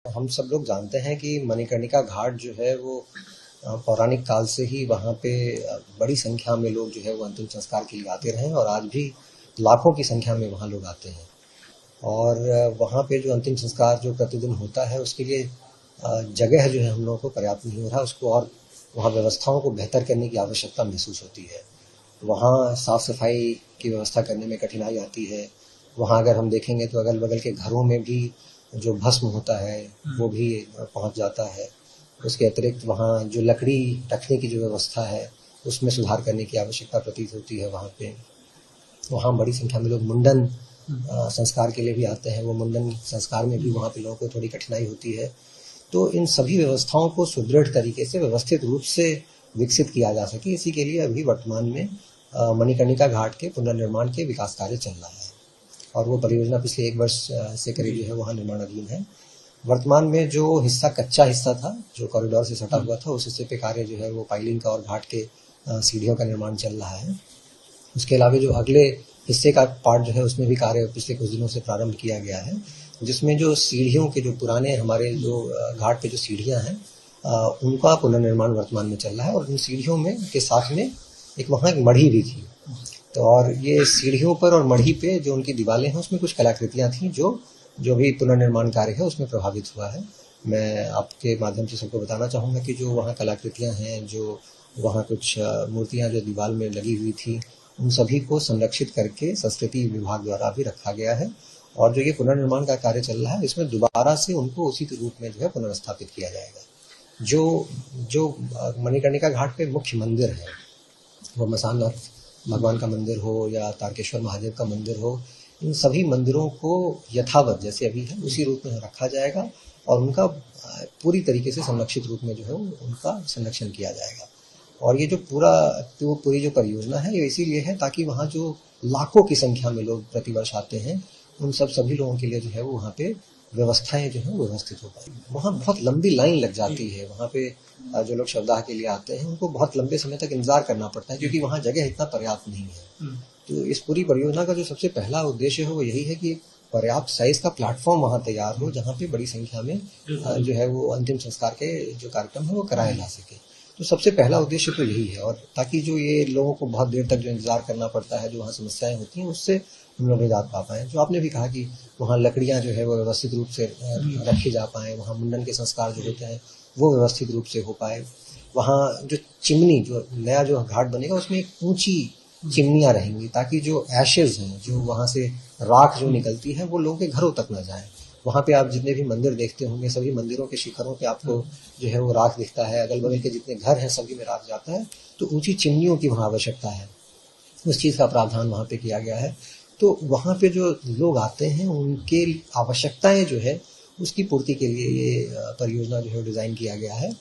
हम सब लोग जानते हैं कि मणिकर्णिका घाट जो है वो पौराणिक काल से ही वहाँ पे बड़ी संख्या में लोग जो है वो अंतिम संस्कार के लिए आते रहे हैं और आज भी लाखों की संख्या में वहाँ लोग आते हैं। और वहाँ पे जो अंतिम संस्कार जो प्रतिदिन होता है उसके लिए जगह जो है हम लोगों को पर्याप्त नहीं हो रहा, उसको और वहाँ व्यवस्थाओं को बेहतर करने की आवश्यकता महसूस होती है। वहाँ साफ सफाई की व्यवस्था करने में कठिनाई आती है। वहाँ अगर हम देखेंगे तो अगल बगल के घरों में भी जो भस्म होता है वो भी पहुँच जाता है। उसके अतिरिक्त वहाँ जो लकड़ी रखने की जो व्यवस्था है उसमें सुधार करने की आवश्यकता प्रतीत होती है। वहाँ पे वहाँ बड़ी संख्या में लोग मुंडन संस्कार के लिए भी आते हैं। वो मुंडन संस्कार में भी वहाँ पे लोगों को थोड़ी कठिनाई होती है। तो इन सभी व्यवस्थाओं को सुदृढ़ तरीके से व्यवस्थित रूप से विकसित किया जा सके, इसी के लिए अभी वर्तमान में मणिकर्णिका घाट के पुनर्निर्माण के विकास कार्य चल रहा है और वो परियोजना पिछले 1 वर्ष से करीब जो है वहाँ निर्माणाधीन है। वर्तमान में जो हिस्सा कच्चा हिस्सा था जो कॉरिडोर से सटा हुआ था, उस हिस्से पे कार्य जो है वो पाइलिंग का और घाट के सीढ़ियों का निर्माण चल रहा है। उसके अलावा जो अगले हिस्से का पार्ट जो है उसमें भी कार्य पिछले कुछ दिनों से प्रारंभ किया गया है, जिसमें जो सीढ़ियों के जो पुराने हमारे जो घाट पे जो सीढ़ियाँ हैं उनका पुनर्निर्माण वर्तमान में चल रहा है। और उन सीढ़ियों में के साथ में एक वहाँ एक मढ़ी भी थी, तो और ये सीढ़ियों पर और मढ़ी पे जो उनकी दीवारें हैं उसमें कुछ कलाकृतियाँ थीं जो भी पुनर्निर्माण कार्य है उसमें प्रभावित हुआ है। मैं आपके माध्यम से सबको बताना चाहूँगा कि जो वहाँ कलाकृतियाँ हैं, जो वहाँ कुछ मूर्तियाँ जो दीवार में लगी हुई थी, उन सभी को संरक्षित करके संस्कृति विभाग द्वारा भी रखा गया है। और जो ये पुनर्निर्माण का कार्य चल रहा है इसमें दोबारा से उनको उसी रूप में जो है पुनर्स्थापित किया जाएगा। जो मणिकर्णिका घाट पे मुख्य मंदिर है, वो मसाननाथ भगवान का मंदिर हो या तारकेश्वर महादेव का मंदिर हो, इन सभी मंदिरों को यथावत जैसे अभी है उसी रूप में रखा जाएगा और उनका पूरी तरीके से संरक्षित रूप में जो है उनका संरक्षण किया जाएगा। और ये जो पूरी जो परियोजना है ये इसीलिए है ताकि वहाँ जो लाखों की संख्या में लोग प्रतिवर्ष आते हैं उन सभी लोगों के लिए जो है वो वहाँ पे व्यवस्थाएं जो है वो व्यवस्थित हो पाएगी। वहाँ बहुत लंबी लाइन लग जाती है। वहाँ पे जो लोग शवदाह के लिए आते हैं उनको बहुत लंबे समय तक इंतजार करना पड़ता है क्योंकि वहाँ जगह इतना पर्याप्त नहीं है। तो इस पूरी परियोजना का जो सबसे पहला उद्देश्य है वो यही है कि पर्याप्त साइज का प्लेटफॉर्म वहाँ तैयार हो जहाँ पे बड़ी संख्या में जो है वो अंतिम संस्कार के जो कार्यक्रम है वो कराया जा सके। तो सबसे पहला उद्देश्य तो यही है। और ताकि जो ये लोगों को बहुत देर तक जो इंतजार करना पड़ता है, जो वहाँ समस्याएं होती हैं, उससे हम लोग निजात पा पाएँ। जो आपने भी कहा कि वहाँ लकड़ियाँ जो है वो व्यवस्थित रूप से रखी जा पाएँ, वहाँ मुंडन के संस्कार जो होते हैं वो व्यवस्थित रूप से हो पाए। वहाँ जो चिमनी जो नया जो घाट बनेगा उसमें एक ऊंची चिमनियाँ रहेंगी ताकि जो एशेज हैं, जो वहाँ से राख जो निकलती है वो लोगों के घरों तक न जाए। वहाँ पे आप जितने भी मंदिर देखते होंगे सभी मंदिरों के शिखरों पे आपको जो है वो राख दिखता है। अगल बगल के जितने घर हैं सभी में राख जाता है। तो ऊंची चिमनियों की वहाँ आवश्यकता है, उस चीज़ का प्रावधान वहाँ पे किया गया है। तो वहाँ पे जो लोग आते हैं उनके आवश्यकताएं जो है उसकी पूर्ति के लिए ये परियोजना जो है डिज़ाइन किया गया है।